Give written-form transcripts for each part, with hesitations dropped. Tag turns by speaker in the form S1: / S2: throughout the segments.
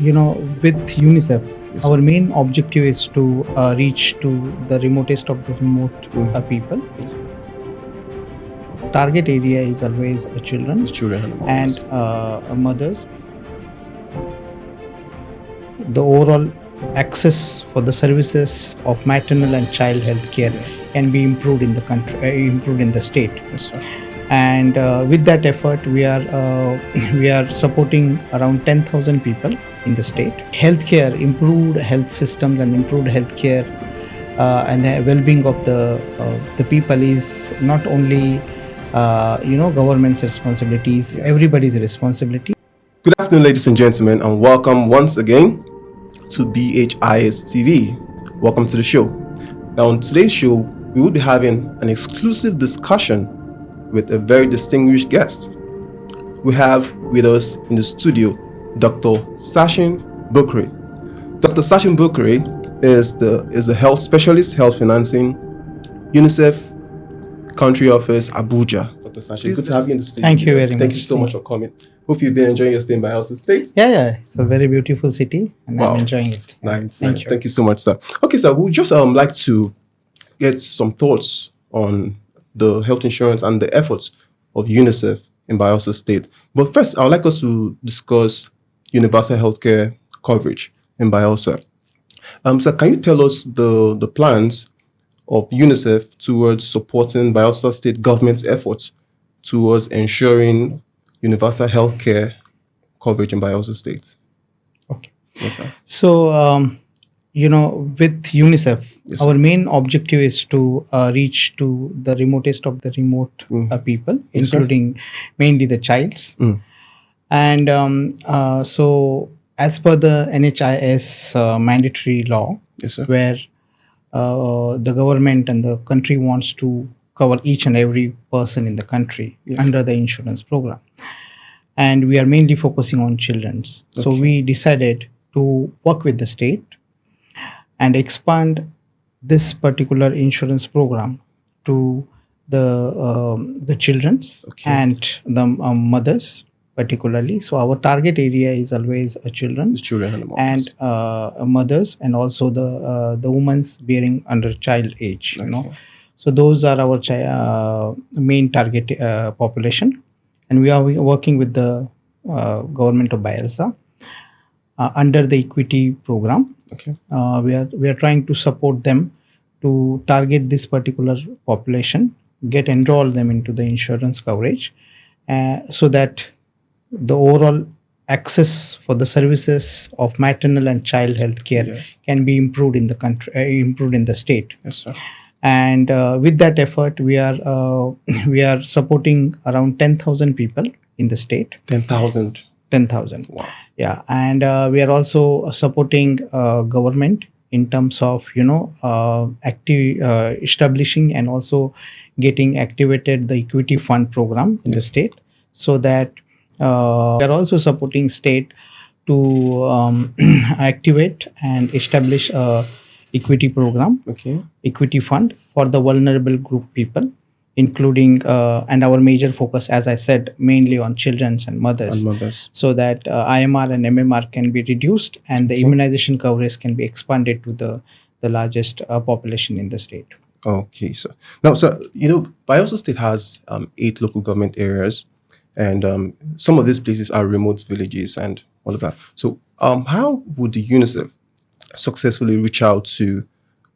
S1: with UNICEF,
S2: Yes.
S1: our main objective is to reach to the remotest of the remote people.
S2: Yes.
S1: Target area is always children
S2: It's children
S1: and mothers. The overall access for the services of maternal and child health care can be improved in the country, improved in the state.
S2: Yes, sir.
S1: And with that effort, we are supporting around 10,000 people in the state. Healthcare, improved health systems, and improved healthcare and well-being of the people is not only government's responsibilities, everybody's responsibility.
S2: Good afternoon, ladies and gentlemen, and welcome once again to BHIS TV. Welcome to the show. Now, on today's show, we will be having an exclusive discussion with a very distinguished guest. We have with us in the studio Dr. Sachin Bhokare. Dr. Sachin Bhokare is a health specialist, health financing, UNICEF country office, Abuja. Dr. Sachin, good to have you in the studio.
S1: Thank you very much.
S2: Thank you so much for coming. Hope you've been enjoying your stay in Bayelsa State.
S1: Yeah, it's a very beautiful city, and
S2: Wow.
S1: I'm enjoying it.
S2: Nice.
S1: Thank
S2: You so much, sir. Okay, sir, we'd just like to get some thoughts on the health insurance and the efforts of UNICEF in Bayelsa State. But first, I would like us to discuss universal healthcare coverage in Bayelsa. Sir, can you tell us the plans of UNICEF towards supporting Bayelsa State government's efforts towards ensuring universal healthcare coverage in Bayelsa State?
S1: Okay.
S2: Yes, sir.
S1: So, with UNICEF,
S2: Yes,
S1: our main objective is to reach to the remotest of the remote people,
S2: Yes, sir.
S1: including mainly the childs. And so, as per the NHIS mandatory law,
S2: Yes, sir.
S1: where the government and the country wants to cover each and every person in the country under the insurance program. And we are mainly focusing on children's. So we decided to work with the state and expand this particular insurance program to the children's and the mothers particularly. So our target area is always children
S2: It's children and mothers.
S1: and mothers, and also the women's bearing under child age. So those are our main target population, and we are working with the government of Bayelsa under the equity program. We are trying to support them to target this particular population, enroll them into the insurance coverage, so that the overall access for the services of maternal and child health care can be improved in the country, improved in the state.
S2: Yes, sir.
S1: And with that effort, we are supporting around 10,000 people in the state.
S2: 10,000.
S1: 10,000.
S2: Wow.
S1: Yeah, and we are also supporting government in terms of establishing and also getting activated the equity fund program in the state, so that we are also supporting state to activate and establish a equity program, equity fund for the vulnerable group people, including and our major focus, as I said, mainly on children and mothers, so that IMR and MMR can be reduced and the immunization coverage can be expanded to the largest population in the state.
S2: Okay, sir. Now, sir, Bayelsa State has 8 local government areas, and some of these places are remote villages and all of that. So how would the UNICEF successfully reach out to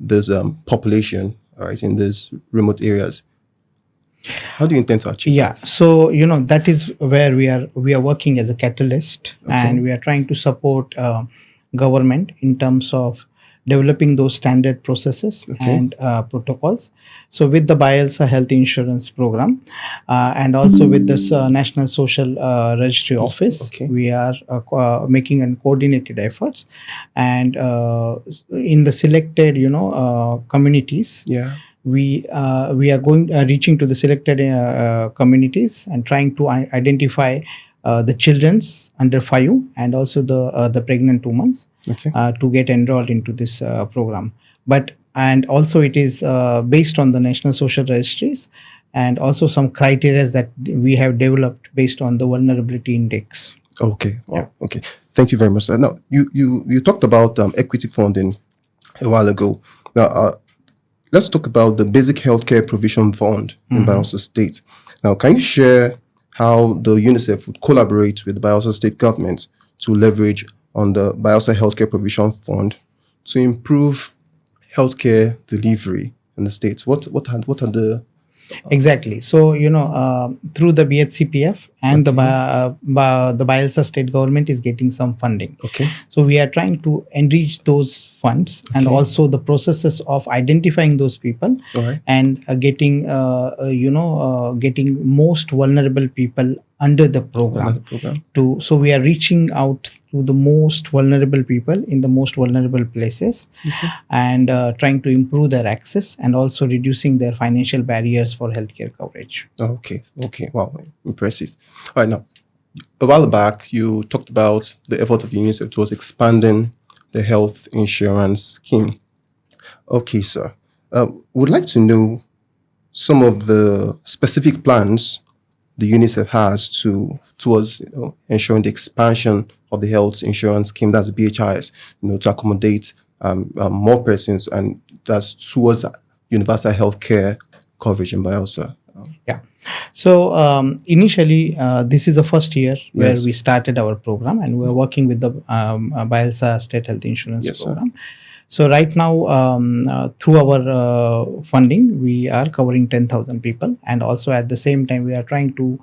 S2: this population, right, in these remote areas? How do you intend to achieve that?
S1: So that is where we are working as a catalyst, and we are trying to support government in terms of developing those standard processes and protocols. So with the Bayelsa Health Insurance Program and also with this National Social Registry Office, we are making an coordinated efforts, and in the selected communities. We are going reaching to the selected communities and trying to identify the children's under 5 and also the pregnant women to get enrolled into this program. And also it is based on the National Social Registries and also some criteria that we have developed based on the vulnerability index.
S2: Okay. Wow. Okay. Thank you very much, sir. Now, you talked about equity funding a while ago. Now, let's talk about the Basic Healthcare Provision Fund in Bayelsa State. Now, can you share how the UNICEF would collaborate with the Bayelsa State government to leverage on the Bayelsa Healthcare Provision Fund to improve healthcare delivery in the state? What are the
S1: Exactly. So, through the BHCPF and the Bayelsa State government is getting some funding.
S2: Okay.
S1: So we are trying to enrich those funds and also the processes of identifying those people and getting most vulnerable people under the program. So we are reaching out to the most vulnerable people in the most vulnerable places and trying to improve their access and also reducing their financial barriers for healthcare coverage.
S2: Okay. Wow, impressive. All right, now, a while back, you talked about the effort of UNICEF towards expanding the health insurance scheme. Okay, sir. Would like to know some of the specific plans the UNICEF has towards ensuring the expansion of the health insurance scheme, that's the BHIS, to accommodate more persons, and that's towards universal healthcare coverage in Bayelsa.
S1: Yeah. So initially, this is the first year where we started our program, and we're working with the Bayelsa State Health Insurance Program. Sir. So right now, through our funding, we are covering 10,000 people, and also at the same time, we are trying to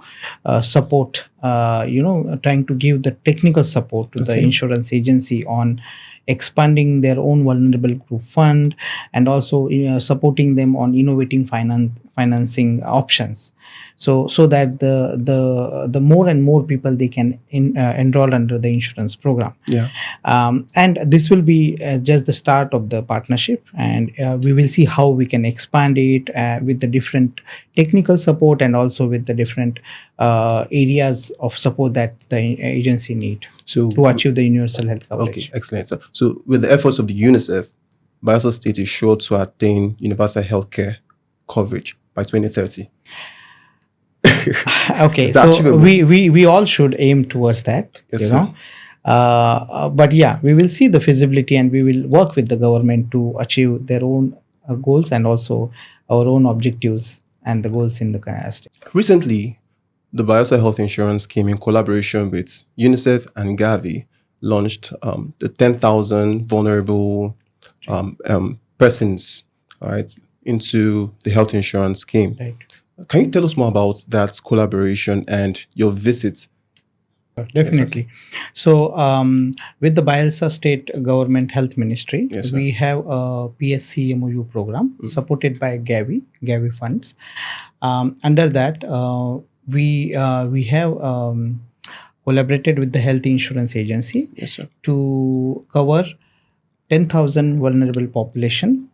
S1: support, trying to give the technical support to the insurance agency on expanding their own vulnerable group fund and also supporting them on innovating financing options, so that the more and more people they can enroll under the insurance program. And this will be just the start of the partnership, and we will see how we can expand it with the different technical support and also with the different areas of support that the agency need to achieve the universal health coverage.
S2: Okay, excellent. So with the efforts of the UNICEF, Bayelsa State is sure to attain universal healthcare coverage by 2030.
S1: Okay, so we all should aim towards that. But yeah, we will see the feasibility and we will work with the government to achieve their own goals and also our own objectives and the goals in the state.
S2: Recently, the Bayelsa Health Insurance Scheme, in collaboration with UNICEF and GAVI, launched the 10,000 vulnerable persons, into the health insurance scheme.
S1: Right.
S2: Can you tell us more about that collaboration and your visit?
S1: Definitely. So with the Bayelsa State Government Health Ministry, we have a PSC MOU program supported by GAVI funds. Under that, we have collaborated with the Health Insurance Agency to cover 10,000 vulnerable population,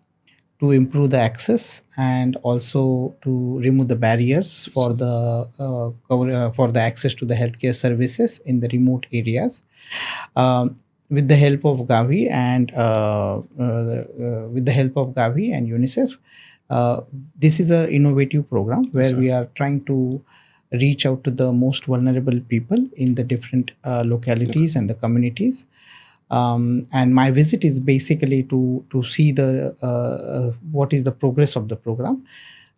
S1: to improve the access and also to remove the barriers for the access to the healthcare services in the remote areas. With the help of GAVI and UNICEF, this is an innovative program where we are trying to reach out to the most vulnerable people in the different localities and the communities. And my visit is basically to see the what is the progress of the program,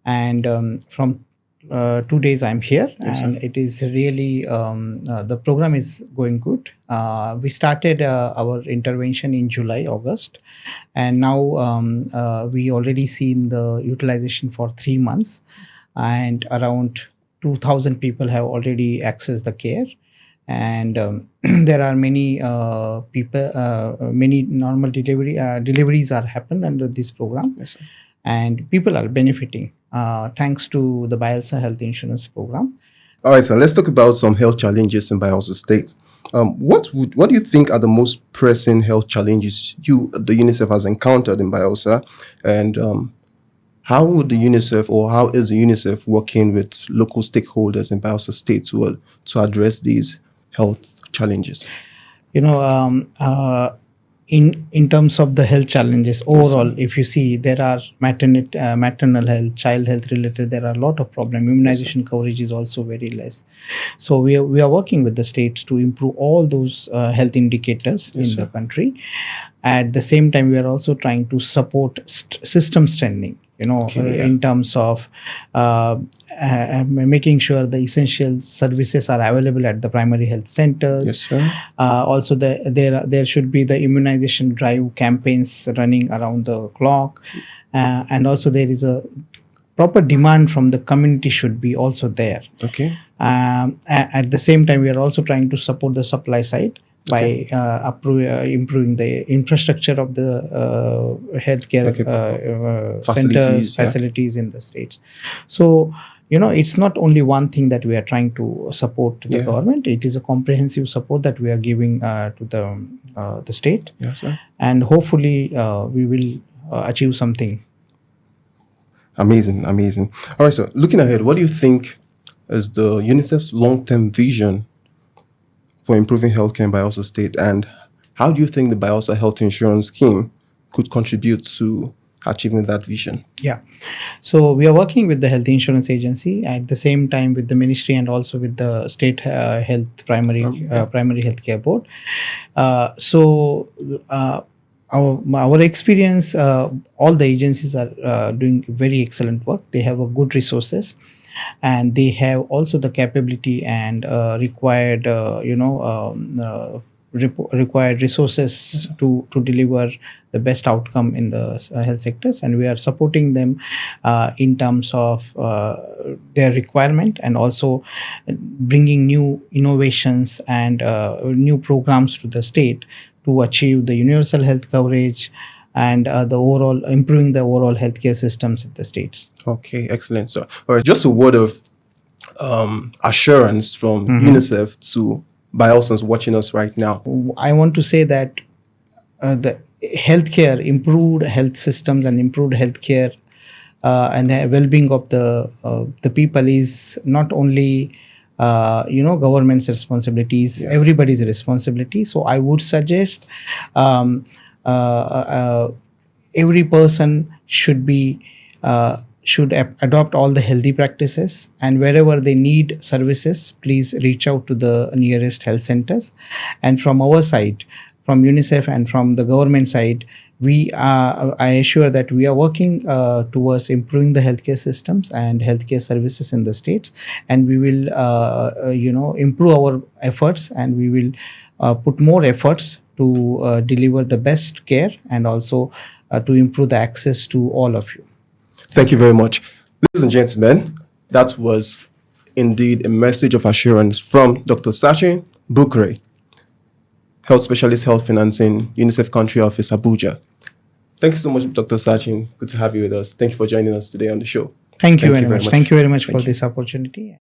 S1: and from 2 days I'm here, and it is really the program is going good. We started our intervention in August, and now we already seen the utilization for 3 months, and around 2,000 people have already accessed the care. And there are many many normal deliveries are happened under this program, and people are benefiting thanks to the Bayelsa Health Insurance Program.
S2: All right, so let's talk about some health challenges in Bayelsa State. What do you think are the most pressing health challenges the UNICEF has encountered in Bayelsa, and how would the UNICEF, or how is the UNICEF working with local stakeholders in Bayelsa State to address these health challenges?
S1: in terms of the health challenges overall, if you see, there are maternal health, child health related, there are a lot of problem. Immunization coverage is also very less. So we are working with the states to improve all those health indicators in the country. At the same time, we are also trying to support system strengthening, in terms of making sure the essential services are available at the primary health centers.
S2: Yes, sir.
S1: Also, there should be the immunization drive campaigns running around the clock, and also there is a proper demand from the community should be also there.
S2: Okay.
S1: At the same time, we are also trying to support the supply side by improving the infrastructure of the healthcare facilities in the states. So, it's not only one thing that we are trying to support the government. It is a comprehensive support that we are giving to the state.
S2: Yes, sir.
S1: And hopefully we will achieve something.
S2: Amazing. All right, so looking ahead, what do you think is the UNICEF's long-term vision for improving healthcare in Bayelsa State, and how do you think the Bayelsa Health Insurance Scheme could contribute to achieving that vision?
S1: Yeah, so we are working with the Health Insurance Agency at the same time with the ministry and also with the State Health Primary Healthcare Board. Our experience, all the agencies are doing very excellent work. They have a good resources, and they have also the capability and required required resources to deliver the best outcome in the health sectors, and we are supporting them in terms of their requirement, and also bringing new innovations and new programs to the state to achieve the universal health coverage and improving the overall healthcare systems in the states.
S2: Okay, excellent. So, all right, just a word of assurance from UNICEF to Bayelsans watching us right now.
S1: I want to say that the healthcare, improved health systems and improved healthcare and well-being of the people is not only government's responsibilities, everybody's responsibility. So I would suggest every person should adopt all the healthy practices, and wherever they need services, please reach out to the nearest health centers. And from our side, from UNICEF and from the government side, I assure that we are working towards improving the healthcare systems and healthcare services in the states, and we will improve our efforts, and we will put more efforts to deliver the best care, and also to improve the access to all of you.
S2: Thank you very much. Ladies and gentlemen, that was indeed a message of assurance from Dr. Sachin Bhokare, Health Specialist, Health Financing, UNICEF Country Office, Abuja. Thank you so much, Dr. Sachin. Good to have you with us. Thank you for joining us today on the show.
S1: Thank you very much. Thank you very much for this opportunity.